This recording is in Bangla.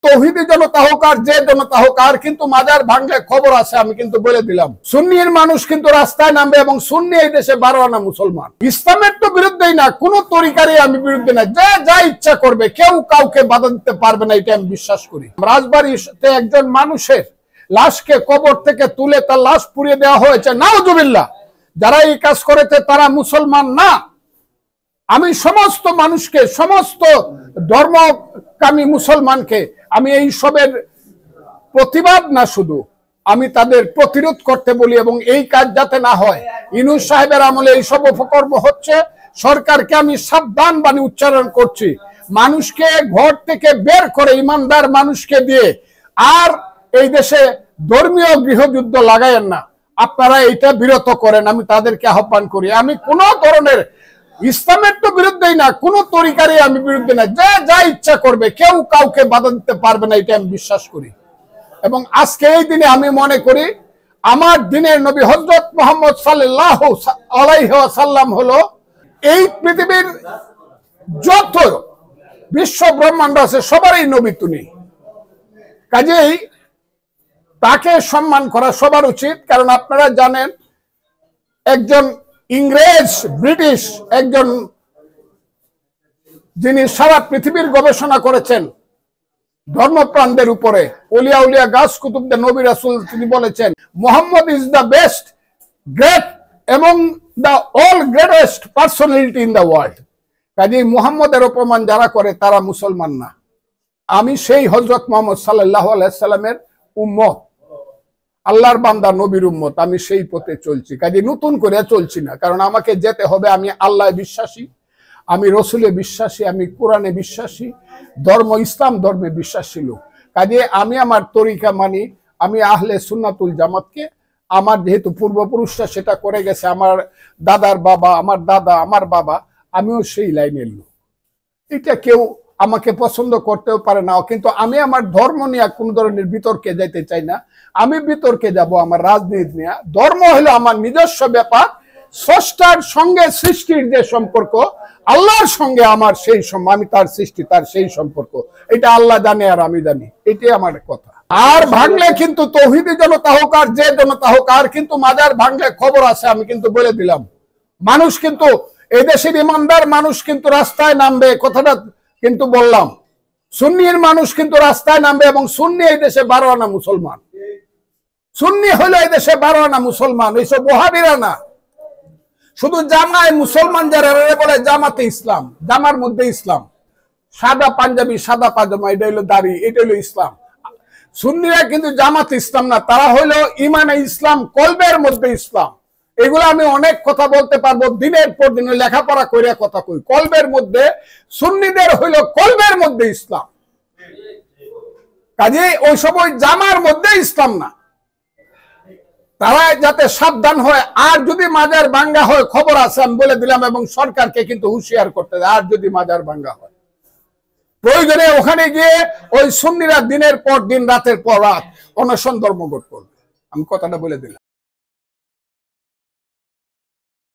তৌহিদি জনতা হোক আর যে জনতা হোক, আর কিন্তু মাজার ভাঙলে খবর আছে, আমি কিন্তু বলে দিলাম। সুন্নির মানুষ কিন্তু রাস্তায় নামবে এবং সুন্নি এই দেশে 12 আনা মুসলমান। ইসলামের তো বিরুদ্ধেই না, কোন তরিকারই আমি বিরুদ্ধে না, যে যা ইচ্ছা করবে, কেউ কাউকে বাধা দিতে পারবে না, এটা আমি বিশ্বাস করি। রাজবাড়িতে একজন মানুষের লাশকে কবর থেকে তুলে তার লাশ পুড়িয়ে দেওয়া হয়েছে, নাউজুবিল্লাহ। যারা এই কাজ করেছে তারা মুসলমান না। আমি সমস্ত মানুষকে, সমস্ত ধর্মকামী মুসলমানকে আমি এই সবের প্রতিবাদ না, শুধু আমি তাদের প্রতিরোধ করতে বলি, এবং এই কাজ যাতে না হয়। ইউনূস সাহেবের আমলে এই সব অপকর্ম হচ্ছে, সরকারকে আমি সাবধান বাণী উচ্চারণ করছি, মানুষকে ঘর থেকে বের করে ইমানদার মানুষকে দিয়ে আর এই দেশে ধর্মীয় গৃহযুদ্ধ লাগায়েন না, আপনারা এটা বিরত করেন, আমি তাদেরকে আহ্বান করি। আমি কোন ধরনের ইসলামের তো বিরুদ্ধেই না, কোন তরিকারই আমি বিরুদ্ধে না, যে যা ইচ্ছা করবে, কেউ কাউকে বাধা দিতে পারবে না, এটা আমি বিশ্বাস করি। এবং আজকে এই দিনে আমি মনে করি আমার দিনের নবী হযরত মুহাম্মদ সাল্লাল্লাহু আলাইহি ওয়াসাল্লাম হলো এই পৃথিবীর যত বিশ্ব ব্রহ্মাণ্ড আছে সবারই নবী তিনি। কাজেই তাকে সম্মান করা সবার উচিত। কারণ আপনারা জানেন একজন ইংরেজ, ব্রিটিশ একজন, যিনি সারা পৃথিবীর গবেষণা করেছেন ধর্মপ্রাণদের উপরে, ওলিয়া উলিয়া গাছ কুতুবদের নবী রাসূল, তিনি বলেছেন Muhammad is the best great এবং the all greatest personality in the world. কাজেই মুহাম্মদের অপমান যারা করে তারা মুসলমান না। আমি সেই হযরত মুহাম্মদ সাল্লাল্লাহু আলাইহি সাল্লামের উম্মত, আল্লাহর বান্দা, নবীর উম্মত, আমি সেই পথে চলছি। কাজে নতুন করে চলছি না, কারণ আমাকে যেতে হবে। আমি আল্লাহ বিশ্বাসী, আমি রসুলে বিশ্বাসী, আমি কোরআনে বিশ্বাসী, ধর্ম ইসলাম ধর্মে বিশ্বাসী লোক। কাজে আমি আমার তরিকা মানি, আমি আহলে সুন্নাতুল জামাতকে, আমার যেহেতু পূর্বপুরুষরা সেটা করে গেছে, আমার দাদার বাবা, আমার দাদা, আমার বাবা, আমিও সেই লাইনের লোক। এটা কেউ আমাকে পছন্দ করতেও পারে না, কিন্তু আমি আমার ধর্ম নিয়ে কোন ধরনের বিতর্কে যাইতে চাই না। আমি বিতর্কে যাব আমার রাজনীতি নিয়ে। ধর্ম হলো আমার নিজস্ব ব্যাপার, স্রষ্টার সঙ্গে সৃষ্টির যে সম্পর্ক, আল্লাহর সঙ্গে আমার সেই আমি তার সৃষ্টি, তার সেই সম্পর্ক, এটা আল্লাহ জানে আর আমি জানি, এটাই আমার কথা। আর ভাঙলে কিন্তু তৌহিদি জনতা হোক আর যে জনতা হোক, আর কিন্তু মাজার ভাঙলে খবর আছে, আমি কিন্তু বলে দিলাম। মানুষ কিন্তু এই দেশের ইমানদার মানুষ কিন্তু রাস্তায় নামবে, কথাটা কিন্তু বললাম। সুন্নির মানুষ কিন্তু রাস্তায় নামবে, এবং সুন্নি এই দেশে 12 আনা মুসলমান। সুন্নি হলো এই দেশে 12 আনা মুসলমান, এইসব ওয়াহাবিরা না। শুধু জামায় মুসলমান যারা বলে জামাতে ইসলাম, জামার মধ্যে ইসলাম, সাদা পাঞ্জাবি, সাদা পাজামা, এটা হলো দাড়ি, এটা হলো ইসলাম। সুন্নিরা কিন্তু জামাতে ইসলাম না, তারা হলো ইমানে ইসলাম, কলবের মধ্যে ইসলাম। এগুলো আমি অনেক কথা বলতে পারবো, দিনের পর দিন লেখাপড়া করে কথা কই। কলবের মধ্যে, সুন্নিদের হইল কলবের মধ্যে ইসলাম। কাজে ওই সময় জামার মধ্যে ইসলাম না, তারা যাতে সাবধান হয়। আর যদি মাজার ভাঙ্গা হয়, খবর আছে, আমি বলে দিলাম, এবং সরকারকে কিন্তু হুঁশিয়ার করতে হবে। আর যদি মাজার ভাঙ্গা হয়, প্রয়োজনে ওখানে গিয়ে ওই সুন্নিরা দিনের পর দিন, রাতের পর রাত অনশন ধর্মঘট করবে। আমি কথাটা বলে দিলাম।